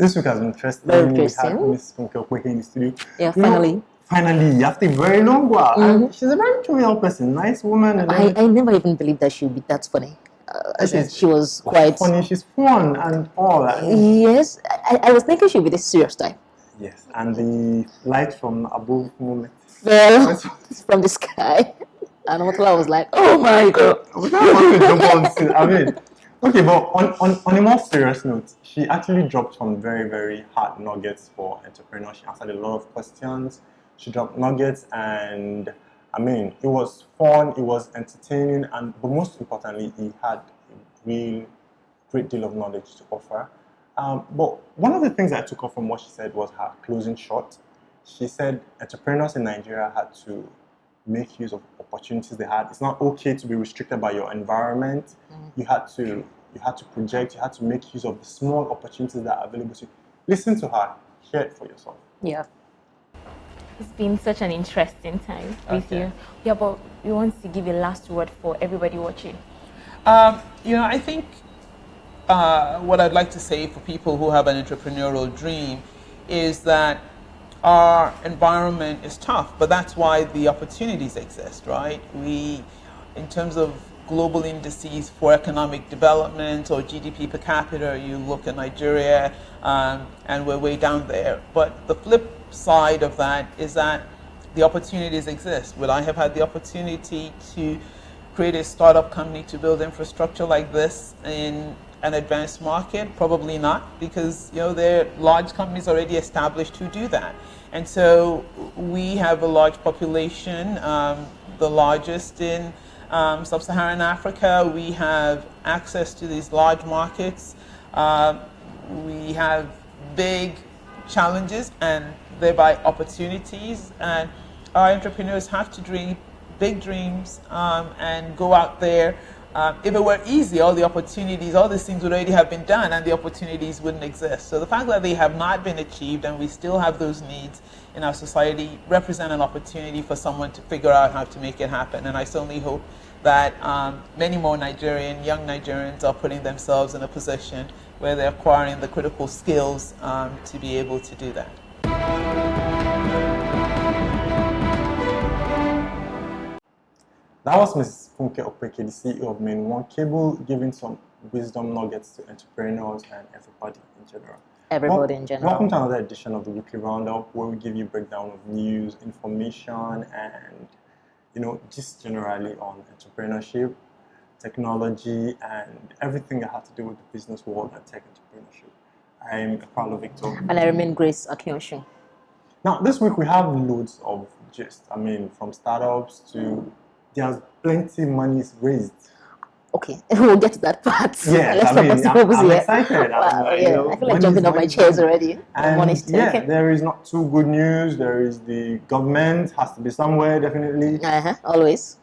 This week has been interesting. Very We had interesting. Miss Funke Okweke in the studio. Yeah, You know, finally. finally, after a very long while. And she's a very jovial person, nice woman. And I never even believed that she would be that funny. As in, she was quite funny. She's fun and all. Yes, I was thinking she'd be this serious type. Yes, and the light from above moment fell from the sky, and Motula was like, "Oh my god!" I mean, okay, but on a more serious note, she actually dropped some very, very hard nuggets for entrepreneurs. She answered a lot of questions. She dropped nuggets, and I mean, it was fun, it was entertaining, and but most importantly, it had a real great deal of knowledge to offer. But one of the things I took off from what she said was her closing shot. She said entrepreneurs in Nigeria had to make use of opportunities they had. It's not okay to be restricted by your environment. You had to project, you had to make use of the small opportunities that are available to you. Listen to her, hear it for yourself. Yeah. It's been such an interesting time with you. Yeah, but we want to give a last word for everybody watching. I think what I'd like to say for people who have an entrepreneurial dream is that our environment is tough, but that's why the opportunities exist, right? In terms of global indices for economic development or GDP per capita, you look at Nigeria and we're way down there. But the flip side of that is that the opportunities exist. Would I have had the opportunity to create a startup company to build infrastructure like this in an advanced market? Probably not, because there are large companies already established who do that. And so we have a large population, the largest in sub-Saharan Africa. We have access to these large markets. We have big challenges and thereby opportunities. And our entrepreneurs have to dream big dreams and go out there. If it were easy, all the opportunities, all these things would already have been done and the opportunities wouldn't exist. So the fact that they have not been achieved and we still have those needs in our society represent an opportunity for someone to figure out how to make it happen. And I certainly hope that many more young Nigerians are putting themselves in a position where they're acquiring the critical skills to be able to do that. That was Mrs. Funke Okweke, the CEO of Main One Cable, giving some wisdom nuggets to entrepreneurs and everybody in general. Everybody in general. Welcome to another edition of the weekly Roundup, where we give you a breakdown of news, information, and just generally on entrepreneurship, technology, and everything that has to do with the business world and tech entrepreneurship. I'm Paulo Victor. And I remain Grace Akinyoshin. Now, this week we have loads of gist. I mean, from startups to there's plenty money raised. Okay, we'll get to that part. Yeah, Let's talk about I'm excited. I feel like jumping off my chairs already. And there is not too good news. There is the government has to be somewhere, definitely. Always.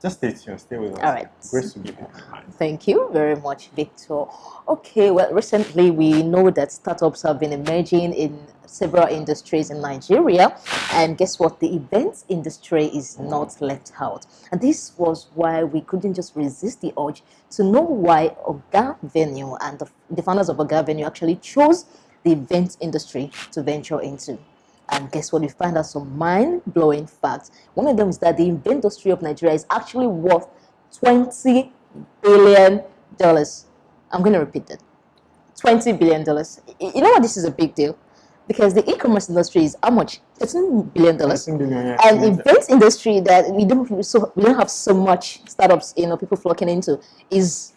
Just stay tuned, stay with us. All right. Grace to give you. Thank you very much, Victor. Okay, well, recently we know that startups have been emerging in several industries in Nigeria, and guess what? The events industry is not left out. And this was why we couldn't just resist the urge to know why OgaVenue and the founders of OgaVenue actually chose the events industry to venture into. And guess what? We find out some mind-blowing facts. One of them is that the event industry of Nigeria is actually worth $20 billion. I'm going to repeat that. $20 billion. You know what? This is a big deal. Because the e-commerce industry is how much? $13 billion. $13 billion, yeah. And events industry that we don't have so much startups, people flocking into is.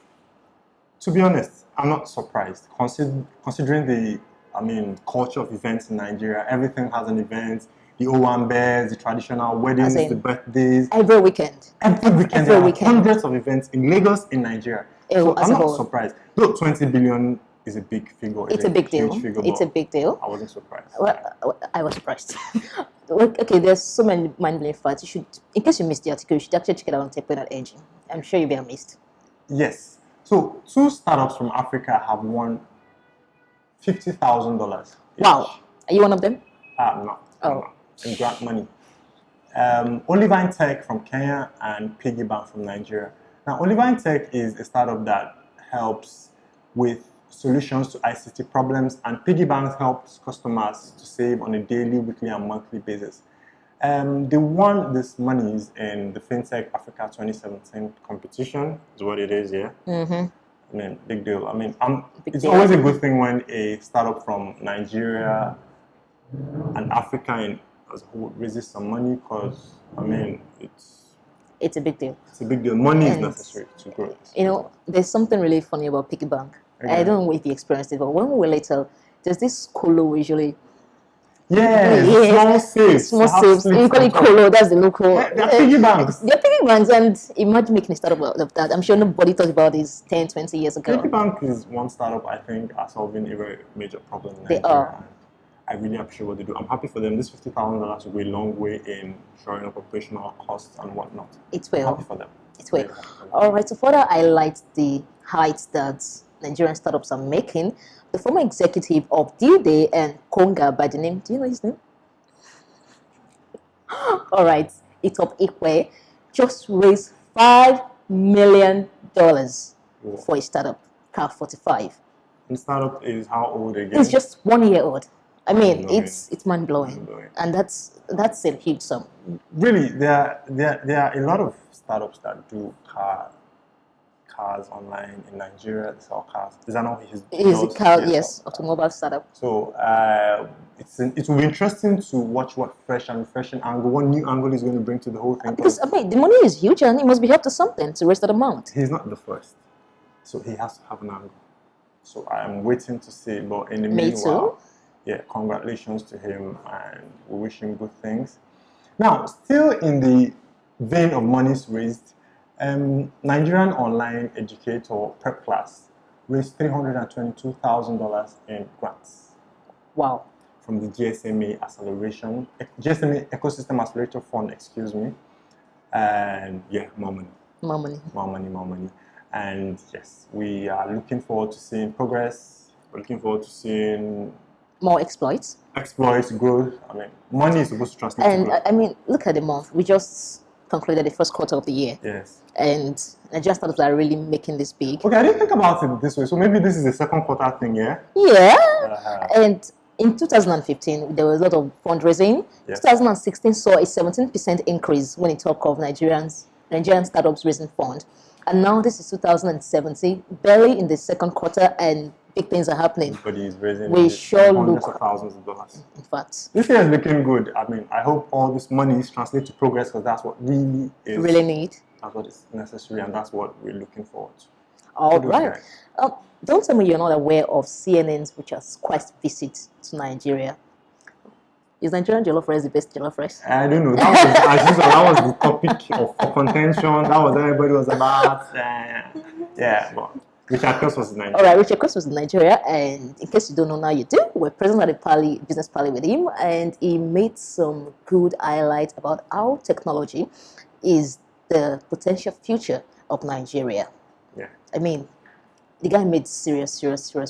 To be honest, I'm not surprised. Considering the culture of events in Nigeria, everything has an event. The Owambes, the traditional weddings, the birthdays. Every weekend. There are hundreds of events in Lagos, in Nigeria. So I'm not surprised. Look, 20 billion is a big figure. It's a big deal. It's a big deal. I wasn't surprised. Well, I was surprised. Okay, there's so many mind-blowing facts. You should, in case you missed the article, you should actually check it out on Entrepreneurial. I'm sure you'll be amazed. Yes. So 2 startups from Africa have won $50,000. Wow. Are you one of them? No. Oh. In grant money. Olivine Tech from Kenya and Piggy Bank from Nigeria. Now, Olivine Tech is a startup that helps with solutions to ICT problems, and piggy banks helps customers to save on a daily, weekly, and monthly basis. They won this monies in the FinTech Africa 2017 competition, is what it is, yeah? I mean, big deal. I mean, it's always a good thing when a startup from Nigeria and Africa as a whole raises some money, because, I mean, it's a big deal. It's a big deal. Money is necessary to grow. You know, there's something really funny about piggy bank. Okay. I don't know if you experienced it, but when we were little, there's this colo usually. Small saves. Small saves. You call it colo, that's the local. Yeah, they're piggy banks. They're piggy banks, and imagine making a startup out of that. I'm sure nobody thought about this 10, 20 years ago. Piggy bank is one startup I think are solving a very major problem in Nigeria. They are. I really appreciate what they do. I'm happy for them. This $50,000 will go a long way in shoring up operational costs and whatnot. It will. I'm happy for them. It will. All right, to further highlight the heights that Nigerian startups are making, the former executive of DealDey and Konga, by the name, do you know his name? All right, Etop Ikpe just raised $5 million for a startup, Car 45. The startup is how old again? It's just 1 year old. I mean, it's mind-blowing, and that's a huge sum. Really, there are a lot of startups that do cars online in Nigeria. They sell cars. Is that not his? He's a car, yes, automobile startup. So it will be interesting to watch what fresh and refreshing angle, what new angle is going to bring to the whole thing. Because I mean, the money is huge, and it must be helped to something to raise that amount. He's not the first, so he has to have an angle. So I am waiting to see. But in the meanwhile, yeah, congratulations to him, and we wish him good things. Now, still in the vein of monies raised, Nigerian online educator PrepClass raised $322,000 in grants. Wow. From the GSMA Ecosystem Accelerator Fund, excuse me. And yeah, more money. More money. More money, more money. And yes, we are looking forward to seeing progress. We're looking forward to seeing more exploits. Exploits, growth. I mean, money is supposed to translate to growth. I mean, look at the month. We just concluded the first quarter of the year. Yes. And Nigerian startups are really making this big. Okay, I didn't think about it this way. So maybe this is the second quarter thing, yeah? Yeah. And in 2015, there was a lot of fundraising. Yes. 2016 saw a 17% increase when you talk of Nigerian startups raising funds. And now this is 2017, barely in the second quarter, and big things are happening. Everybody is raising hundreds of thousands of dollars. In fact, this year is looking good. I mean, I hope all this money is translated to progress, because that's what really is. Really need. That's what is necessary, and that's what we're looking forward to. All right. Don't tell me you're not aware of CNN's, which has quite visit to Nigeria. Is Nigerian jollof rice the best jollof rice? I don't know. That was the topic of contention. That was what everybody was about. Yeah, but Richard Cross was in Nigeria. All right, Richard Cross was in Nigeria, and in case you don't know now, you do. We're present at a business party with him, and he made some good highlights about how technology is the potential future of Nigeria. Yeah. I mean, the guy made serious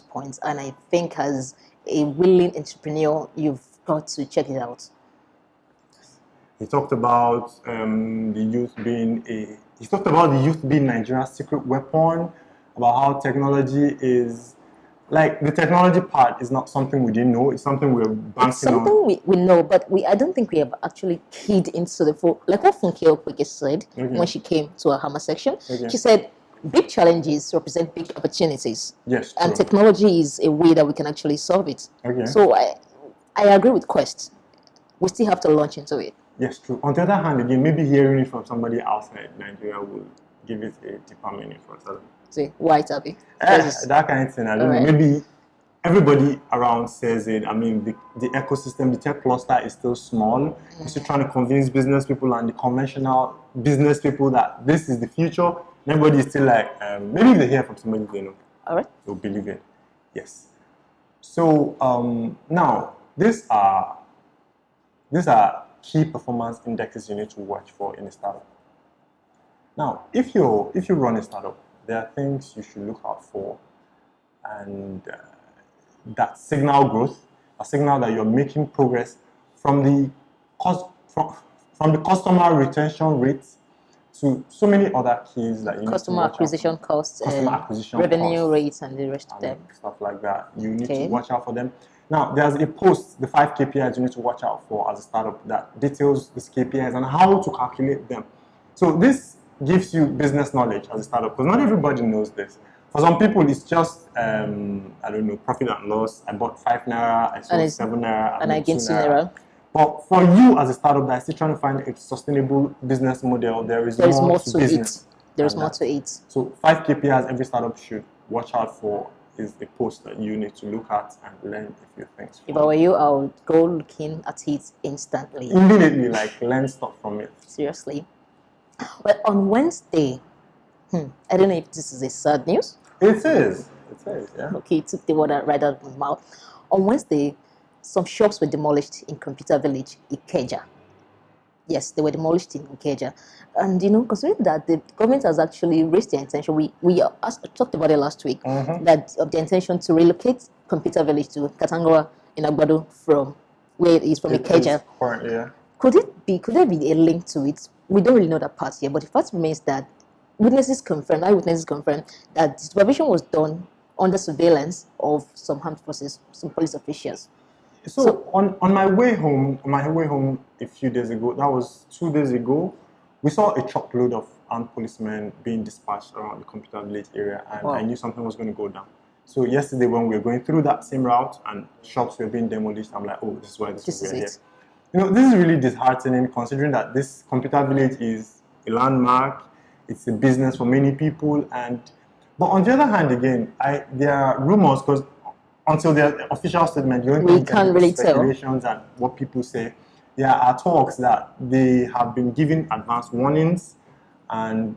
points, and I think as a willing entrepreneur, you've got to check it out. He talked about the youth being Nigeria's secret weapon, about how technology is, like, the technology part is not something we didn't know, it's something we're banking on. It's something we know, but I don't think we have actually keyed into the full, like what Funke Okweke said when she came to our Hammer section. She said, big challenges represent big opportunities. Yes, true. And technology is a way that we can actually solve it. So I agree with Quest. We still have to launch into it. Yes, true. On the other hand, again, maybe hearing it from somebody outside Nigeria will give it a deeper meaning for us. See, why, Tabi? That kind of thing. I don't know. Maybe everybody around says it. I mean, the ecosystem, the tech cluster is still small. We're still trying to convince business people and the conventional business people that this is the future. Everybody is still like, maybe if they hear from somebody they know, they'll believe it. Yes. So now, these are key performance indexes you need to watch for in a startup. Now, if you run a startup, there are things you should look out for, and that signal growth, a signal that you're making progress from the customer retention rates to so many other keys that you need to Customer watch out acquisition for. costs, Customer acquisition revenue costs, rates, and the rest of and them. stuff like that. You need Okay. to watch out for them. Now, there's a post, the 5 KPIs you need to watch out for as a startup, that details these KPIs and how to calculate them. So this gives you business knowledge as a startup, because not everybody knows this. For some people, it's just, I don't know, profit and loss. I bought 5 naira, I sold 7 naira, and I made gained 2 2 naira. naira. But for you as a startup that's still trying to find a sustainable business model, there is more to business. There's than more that. to it. So 5 KPIs every startup should watch out for is the post that you need to look at and learn a few things from. If I were you, I would go looking at it instantly. Immediately, like learn stuff from it. Seriously. Well, on Wednesday, I don't know if this is a sad news. It is, yeah. Okay, it took the word right out of my mouth. On Wednesday, some shops were demolished in Computer Village, Ikeja. Yes, they were demolished in Ikeja. And, considering that the government has actually raised their intention, we talked about it last week, that of the intention to relocate Computer Village to Katangawa in Agbado from where it is from Ikeja. Currently, yeah. Could there be a link to it? We don't really know that part yet, but the fact remains that eyewitnesses confirmed that the supervision was done under surveillance of some armed forces, some police officials. So on my way home a few days ago, that was 2 days ago, we saw a truckload of armed policemen being dispatched around the Computer Village area, and I knew something was going to go down. So yesterday when we were going through that same route and shops were being demolished, I'm like, oh, this is why this is it. This is really disheartening, considering that this Computer Village is a landmark, it's a business for many people, but on the other hand, again, there are rumors, because until the official statement, you can't really tell. Speculations and what people say. There are talks that they have been given advance warnings, and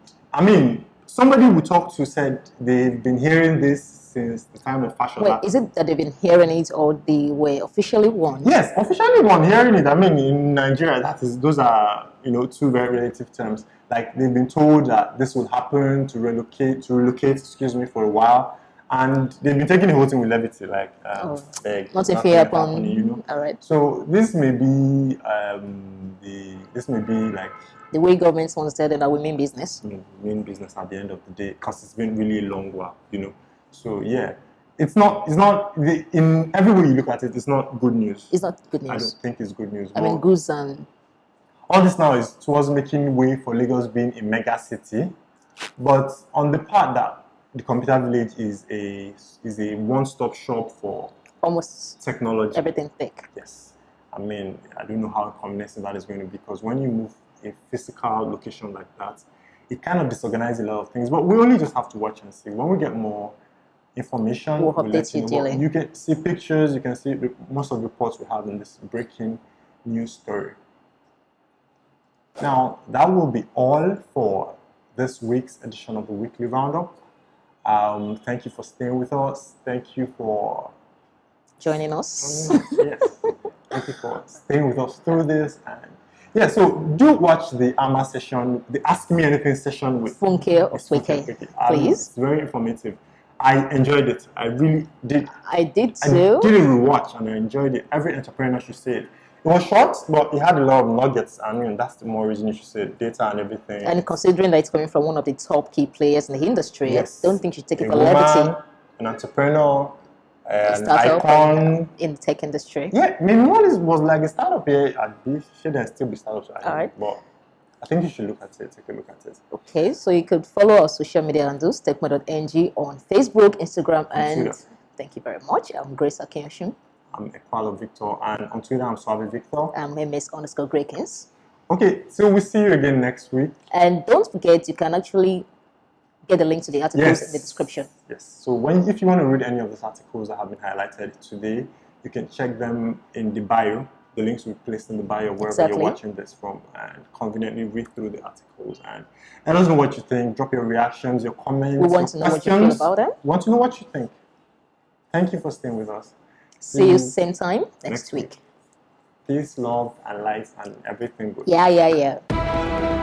somebody we talked to said they've been hearing this since the time of fashion. Wait, is it that they've been hearing it or they were officially warned? Yes, officially warned. Hearing it, in Nigeria, those are two very relative terms. Like, they've been told that this will happen, to relocate, for a while. And they've been taking the whole thing with levity, like nothing fair upon. All right. So this may be like the way governments want to tell them that we mean business. Mean business at the end of the day, because it's been really a long while, So yeah, it's not in every way you look at it, it's not good news. It's not good news. I don't think it's good news. goods and all this now is towards making way for Lagos being a mega city, but on the part that the Computer Village is a one-stop shop for almost technology. Everything tech. Yes. I don't know how convincing that is going to be, because when you move a physical location like that, it kind of disorganizes a lot of things. But we only just have to watch and see. When we get more information, we'll update you daily. You can see pictures, you can see most of the reports we have in this breaking news story. Now, that will be all for this week's edition of the Weekly Roundup. Thank you for staying with us. Thank you for joining us. Yes. Thank you for staying with us through this. And so do watch the AMA session, the Ask Me Anything session with Funke or Sweke, please. It's very informative. I enjoyed it. I really did. I did too. I did a rewatch and I enjoyed it. Every entrepreneur should say it. It was short, but it had a lot of nuggets. That's the more reason you should say it. Data and everything. And considering that it's coming from one of the top key players in the industry, yes. I don't think you should take it for levity. An entrepreneur, an startup icon in the tech industry. Yeah, maybe one was like a startup here. Should there still be startups? All right. But I think you should look at it. Take a look at it. Okay, so you could follow our social media handles, techmo.ng on Facebook, Instagram, and Twitter. Thank you very much. I'm Grace Akinyoshun. I'm Equalo Victor, and on Twitter I'm Suave Victor. I'm MS_Grakins. Okay, so we'll see you again next week. And don't forget, you can actually get the link to the articles in the description. Yes. So if you want to read any of these articles that have been highlighted today, you can check them in the bio. The links will be placed in the bio wherever you're watching this from, and conveniently read through the articles and let us know what you think. Drop your reactions, your comments. We want to know what you feel about them. We want to know what you think. Thank you for staying with us. See you same time next week. Peace, love, and light, and everything good. Yeah.